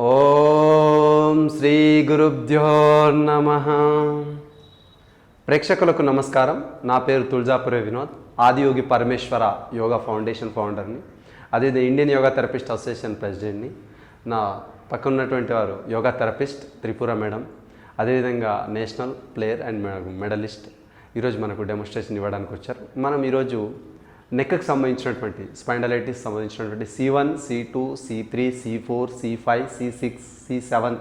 ఓం శ్రీ గురుభ్యో నమః. ప్రేక్షకులకు నమస్కారం. నా పేరు తుల్జాపురే వినోద్, ఆదియోగి పరమేశ్వర యోగా ఫౌండేషన్ ఫౌండర్ని, అదే ఇండియన్ యోగా థెరపిస్ట్ అసోసియేషన్ ప్రెసిడెంట్ని. నా పక్కన ఉన్నటువంటి వారు యోగా థెరపిస్ట్ త్రిపుర మేడం, అదేవిధంగా నేషనల్ ప్లేయర్ అండ్ మెడలిస్ట్. ఈరోజు మనకు డెమోన్స్ట్రేషన్ ఇవ్వడానికి వచ్చారు. మనం ఈరోజు నెక్కి సంబంధించినటువంటి స్పైండలైటిస్ సంబంధించినటువంటి C1, C2, C3, C4, C5, C6, C7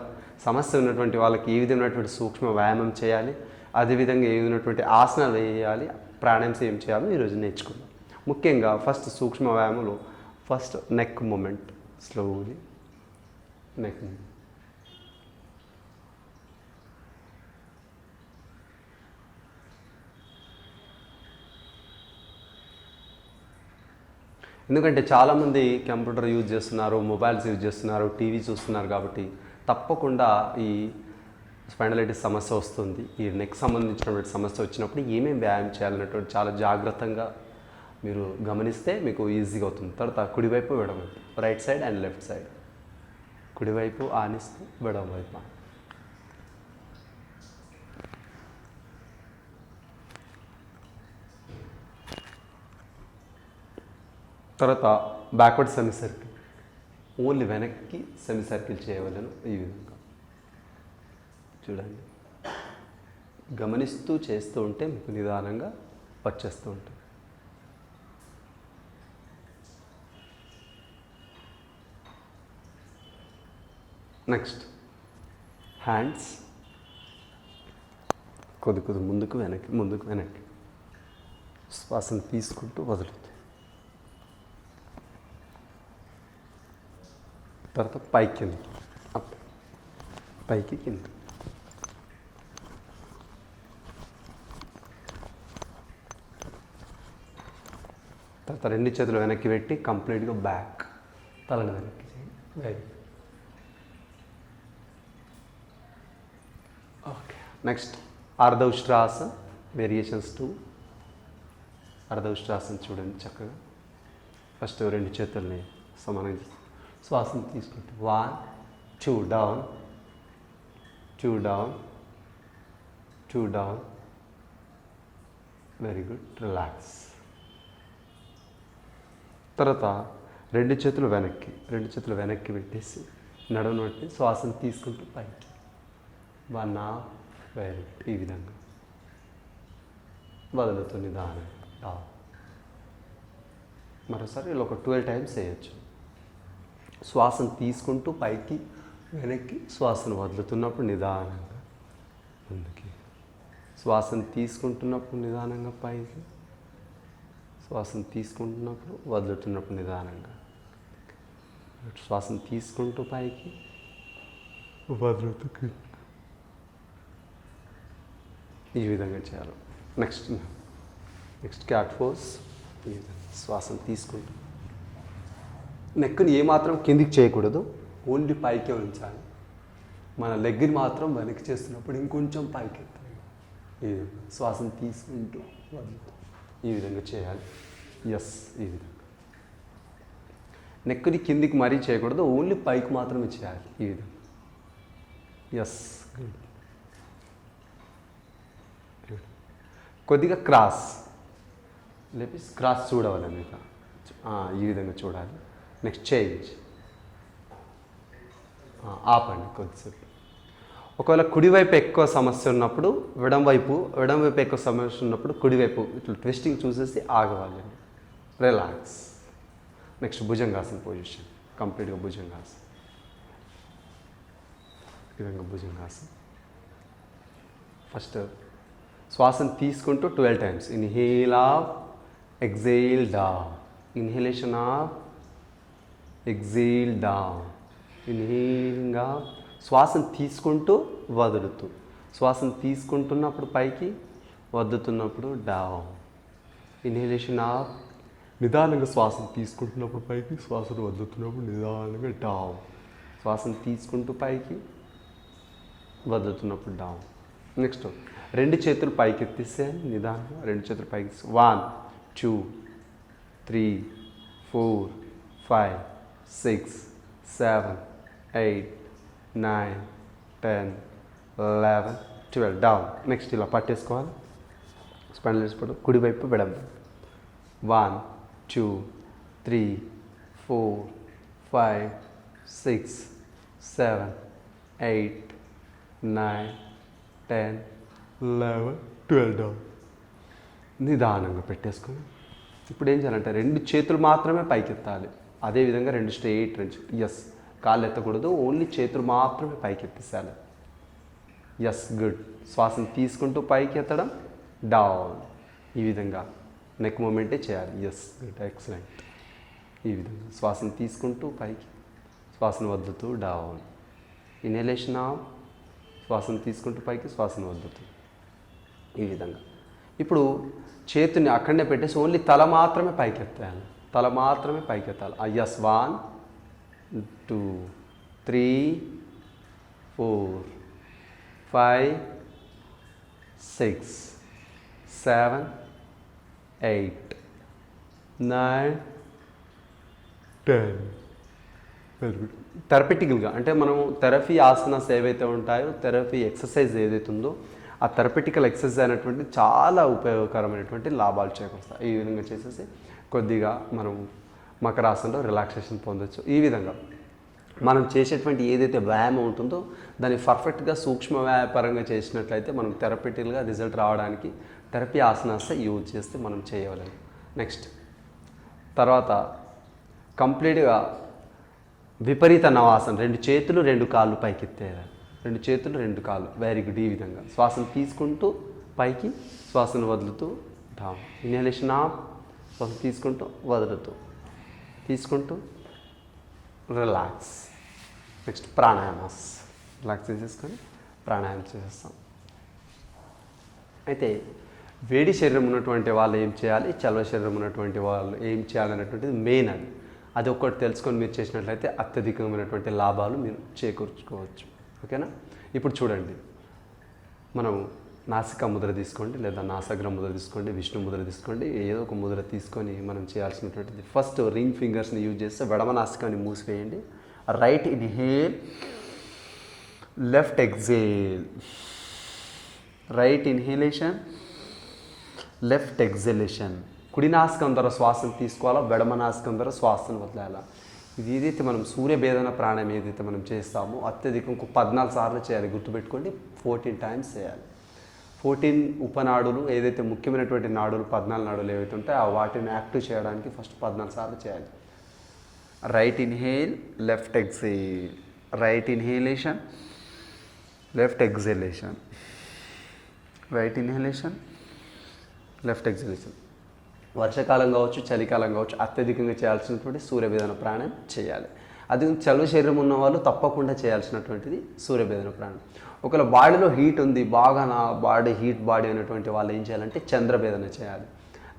సమస్య ఉన్నటువంటి వాళ్ళకి ఏ విధమైనటువంటి సూక్ష్మ వ్యాయామం చేయాలి, అదేవిధంగా ఏ విధమైనటువంటి ఆసనాలు వేయాలి, ప్రాణాయామం ఏం చేయాలో ఈరోజు నేర్చుకుందాం. ముఖ్యంగా ఫస్ట్ సూక్ష్మ వ్యాయామంలో first neck movement, slowly neck movement. ఎందుకంటే చాలామంది కంప్యూటర్ యూజ్ చేస్తున్నారు, మొబైల్స్ యూజ్ చేస్తున్నారు, టీవీ చూస్తున్నారు, కాబట్టి తప్పకుండా ఈ స్పైండలైటిస్ సమస్య వస్తుంది. ఈ నెక్ సంబంధించినటువంటి సమస్య వచ్చినప్పుడు ఏమేమి వ్యాయామం చేయాలనేటువంటి చాలా జాగ్రత్తగా మీరు గమనిస్తే మీకు ఈజీగా అవుతుంది. తర్వాత కుడివైపు ఎడమవైపు, right side and left side, కుడివైపు ఆనిస్తూ ఎడమవైపు. తర్వాత బ్యాక్వర్డ్ సెమీ సర్కిల్, ఓన్లీ వెనక్కి సెమీ సర్కిల్ చేయవలను. ఈ విధంగా చూడండి, గమనిస్తూ చేస్తూ ఉంటే మీకు నిదానంగా వచ్చేస్తూ ఉంటుంది. నెక్స్ట్ హ్యాండ్స్ కొద్ది ముందుకు వెనక్కి శ్వాసను తీసుకుంటూ వదులుతుంది. తర్వాత పైకి కిందకి, అప్, పైకి కింద. తర్వాత రెండు చేతులు వెనక్కి పెట్టి కంప్లీట్గా బ్యాక్, తలని వెనక్కి చేయండి. Okay. Next Ardhaushtrasana variations 2. Ardhaushtrasana చూడండి చక్కగా. ఫస్ట్ రెండు చేతుల్ని సమానంగా శ్వాసను తీసుకుంటే 1, 2 down, 2 down, 2 down. Very good. Relax. తర్వాత రెండు చేతులు వెనక్కి పెట్టేసి నడుము పెట్టి శ్వాసను తీసుకుంటూ పైకి 1 హాఫ్. Very good. ఈ విధంగా వదులుతుంది నిదానం డౌన్. మరోసారి ఇలా ఒక 12 టైమ్స్ చేయొచ్చు. శ్వాసను తీసుకుంటూ పైకి వెనక్కి, శ్వాసను వదులుతున్నప్పుడు నిదానంగా ముందుకి, శ్వాసను తీసుకుంటున్నప్పుడు నిదానంగా పైకి, శ్వాసను తీసుకుంటున్నప్పుడు వదులుతున్నప్పుడు నిదానంగా, శ్వాసను తీసుకుంటూ పైకి వదులుతూ ఈ విధంగా చేయాలి. Next cat pose. ఈ విధంగా శ్వాసను తీసుకుంటూ నెక్ని ఏమాత్రం కిందికి చేయకూడదు, ఓన్లీ పైకే ఉంచాలి. మన లెగ్ని మాత్రం వెనక్కి చేస్తున్నప్పుడు ఇంకొంచెం పైకి ఎత్తాలి. ఈ విధంగా శ్వాసను తీసుకుంటూ వదులుతూ ఈ విధంగా చేయాలి. ఎస్. ఈ విధంగా నెక్ని కిందికి మరీ చేయకూడదు, ఓన్లీ పైకి మాత్రమే చేయాలి. ఈ విధంగా. ఎస్. గుడ్. కొద్దిగా క్రాస్ లేపి క్రాస్ చూడవాలి మీకు. ఈ విధంగా చూడాలి. Next change. ఆపండి కొద్దిసేపు. ఒకవేళ కుడివైపు ఎక్కువ సమస్య ఉన్నప్పుడు ఎడంవైపు ఎక్కువ సమస్య ఉన్నప్పుడు కుడివైపు ఇట్లా ట్విస్టింగ్ చూసేసి ఆగవాలి. రిలాక్స్. నెక్స్ట్ భుజంగాసన పొజిషన్, కంప్లీట్గా భుజంగాసన. ఈ విధంగా భుజంగాసన. ఫస్ట్ శ్వాసను తీసుకుంటూ 12 times. Inhale of, exhale down. Inhalation of, exhale down. Inhaling of. శ్వాసను తీసుకుంటూ వదులుతూ, శ్వాసను తీసుకుంటున్నప్పుడు పైకి, వదులుతున్నప్పుడు డౌన్. Inhalation of. నిదానంగా శ్వాసను తీసుకుంటున్నప్పుడు పైకి, శ్వాసను వదులుతున్నప్పుడు నిదానంగా డౌన్. శ్వాసను తీసుకుంటూ పైకి, వదులుతున్నప్పుడు డౌన్. నెక్స్ట్ రెండు చేతులు పైకి ఎత్తిసేయండి నిదానంగా. రెండు చేతులు పైకి 1, 2, 3, 4, 5, 6, 7, 8 9 10 11 12 డౌన్. నెక్స్ట్ ఇలా పట్టేసుకోవాలి. స్పైనల్ సపోర్ట్ కుడివైపు వెడమ. 1 2 3 4 5 6 7 8 9 10 11 12 డౌన్. నిదానంగా పెట్టేసుకొని ఇప్పుడు ఏం చేయాలంటే 2 చేతులు మాత్రమే పైకెత్తాలి. అదేవిధంగా 2 స్ట్రెయిట్ ఎస్, కాళ్ళు ఎత్తకూడదు, ఓన్లీ చేతులు మాత్రమే పైకెత్తేసాలి. Yes, good. శ్వాసను తీసుకుంటూ పైకి ఎత్తడం, డౌన్. ఈ విధంగా నెక్ మూమెంటే చేయాలి. Yes, good, excellent. ఈ విధంగా శ్వాసను తీసుకుంటూ పైకి, శ్వాసను వదులుతూ డౌన్. ఇన్హలేషన్ ఆఫ్, శ్వాసను తీసుకుంటూ పైకి, శ్వాసను వదులుతూ. ఈ విధంగా ఇప్పుడు చేతిని అక్కడనే పెట్టేసి ఓన్లీ తల మాత్రమే పైకెత్తాలి. తల మాత్రమే పైకెత్తాలి. ఎస్, 1 2 3 4 5 6 7 8 9 10. థెరపెటికల్గా అంటే మనం థెరపీ ఆసనాస్ ఏవైతే ఉంటాయో, థెరపీ ఎక్సర్సైజ్ ఏదైతే ఉందో, ఆ థెరపెటికల్ ఎక్సర్సైజ్ అనేటువంటి చాలా ఉపయోగకరమైనటువంటి లాభాలు చేకూరుస్తాయి. ఈ విధంగా చేసేసి కొద్దిగా మనం మకరాసనలో రిలాక్సేషన్ పొందొచ్చు. ఈ విధంగా మనం చేసేటువంటి ఏదైతే వ్యాయామం ఉంటుందో దాన్ని పర్ఫెక్ట్గా సూక్ష్మ వ్యాయామపరంగా చేసినట్లయితే మనం థెరపెటికల్గా రిజల్ట్ రావడానికి థెరపీ ఆసనాసే యూజ్ చేస్తే మనం చేయగలం. నెక్స్ట్ తర్వాత కంప్లీట్గా విపరీత నవాసన, 2 చేతులు 2 కాళ్ళు పైకి ఎత్తేయాలి. 2 చేతులు 2 కాళ్ళు, వెరీ గుడ్. ఈ విధంగా శ్వాసను తీసుకుంటూ పైకి, శ్వాసను వదులుతూ డౌన్. ఇన్హలేషన్ ఆఫ్, శ్వాసను తీసుకుంటూ వదులుతూ, తీసుకుంటూ రిలాక్స్. నెక్స్ట్ ప్రాణాయామాస్. రిలాక్స్ చేసేసుకొని ప్రాణాయామం చేసేస్తాం. అయితే వేడి శరీరం ఉన్నటువంటి వాళ్ళు ఏం చేయాలి, చలవ శరీరం ఉన్నటువంటి వాళ్ళు ఏం చేయాలనేటువంటిది మెయిన్. అది ఒక్కటి తెలుసుకొని మీరు చేసినట్లయితే అత్యధికమైనటువంటి లాభాలు మీరు చేకూర్చుకోవచ్చు. ఓకేనా? ఇప్పుడు చూడండి, మనం నాసికా ముద్ర తీసుకోండి, లేదా నాసాగ్ర ముద్ర తీసుకోండి, విష్ణు ముద్ర తీసుకోండి, ఏదో ఒక ముద్ర తీసుకొని మనం చేయాల్సినటువంటిది ఫస్ట్ రింగ్ ఫింగర్స్ని యూజ్ చేస్తే వెడమ నాసికాన్ని మూసివేయండి. Right inhale, left exhale. Right inhalation, left exhalation. కుడి నాసికం ద్వారా శ్వాసను తీసుకోవాలా, వెడమ నాసికం ద్వారా శ్వాసను వదిలేయాలా. ఇది ఏదైతే మనం సూర్యభేదన ప్రాణాయామం ఏదైతే మనం చేస్తామో అత్యధికం 14 సార్లు చేయాలి. గుర్తుపెట్టుకోండి, 14 టైమ్స్ చేయాలి. 14 ఉపనాడులు ఏదైతే ముఖ్యమైనటువంటి నాడులు, 14 నాడులు ఏవైతే ఉంటాయో వాటిని యాక్టివ్ చేయడానికి ఫస్ట్ 14 సార్లు చేయాలి. Right inhale, left exhale. Right inhalation, left exhalation. Right inhalation, left exhalation. వర్షాకాలం కావచ్చు, చలికాలం కావచ్చు, అత్యధికంగా చేయాల్సినటువంటి సూర్యభేదన ప్రాణాయామం చేయాలి. అది చలువ శరీరం ఉన్న వాళ్ళు తప్పకుండా చేయాల్సినటువంటిది సూర్యభేదన ప్రాణాయామం. ఒకవేళ బాడీలో హీట్ ఉంది, బాగా నా బాడీ హీట్ బాడీ అనేటువంటి వాళ్ళు ఏం చేయాలంటే చంద్రభేదన చేయాలి.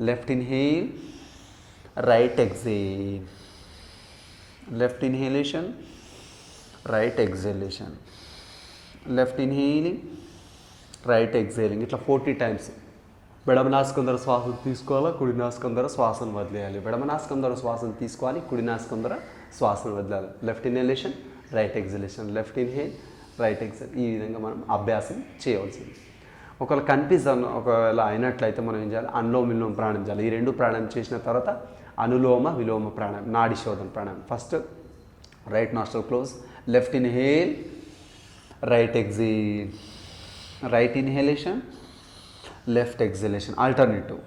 Left inhale, right exhale. Left inhalation, right exhalation. Left inhaling, right exhaling. ఇట్లా 40 టైమ్స్. ఎడమ నాసికం ద్వారా శ్వాసను తీసుకోవాలి, కుడి నాసికం ద్వారా శ్వాసను వదిలేయాలి. ఎడమ నాసికం ద్వారా శ్వాసను తీసుకోవాలి, కుడి నాసికం ద్వారా శ్వాసను వదిలేయాలి. Left inhalation, right exhalation. Left inhale, right exhale. ఈ విధంగా మనం అభ్యాసం చేయవలసింది. ఒకవేళ ఒకవేళ అయినట్లయితే మనం ఏం చేయాలి, అనులోమ విలోమ ప్రాణాయామం చేయాలి. ఈ 2 ప్రాణాయామం చేసిన తర్వాత అనులోమ విలోమ ప్రాణాయామం, నాడి శోధన ప్రాణాయామం. First right nostril close, left inhale, right exhale. Right inhalation, left exhalation. Alternative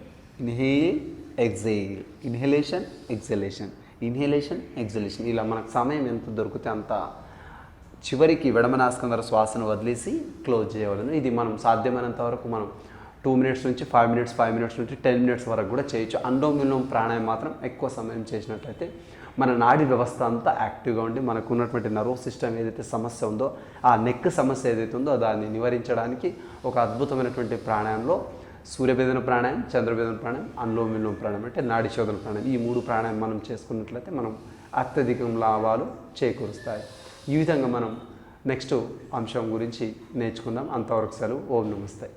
inhale, exhale, inhalation, exhalation, inhalation, exhalation. ఇలా మనకు సమయం ఎంత దొరికితే అంత చివరికి ఎడమ నాసికం ద్వారా శ్వాసను వదిలేసి క్లోజ్ చేయవలను. ఇది మనం సాధ్యమైనంత వరకు మనం 2 మినిట్స్ నుంచి 5 మినిట్స్, 5 మినిట్స్ నుంచి 10 మినిట్స్ వరకు కూడా చేయొచ్చు. అనులోమ విలోమ ప్రాణాయామం మాత్రం ఎక్కువ సమయం చేసినట్లయితే మన నాడీ వ్యవస్థ అంతా యాక్టివ్గా ఉండి మనకు ఉన్నటువంటి నర్వస్ సిస్టమ్ ఏదైతే సమస్య ఉందో, ఆ నెక్ సమస్య ఏదైతే ఉందో దాన్ని నివారించడానికి ఒక అద్భుతమైనటువంటి ప్రాణాయామంలో సూర్యభేదన ప్రాణాయామం, చంద్రభేదన ప్రాణాయామం, అనులోమ విలోమ ప్రాణాయామం అంటే నాడీ శోధన ప్రాణాయామం. ఈ 3 ప్రాణాయామం మనం చేసుకున్నట్లయితే మనం అత్యధికం లాభాలు చేకూరుస్తాయి. ఈ విధంగా మనం నెక్స్ట్ అంశం గురించి నేర్చుకుందాం. అంతవరకు సెలవు. ఓం నమస్తే.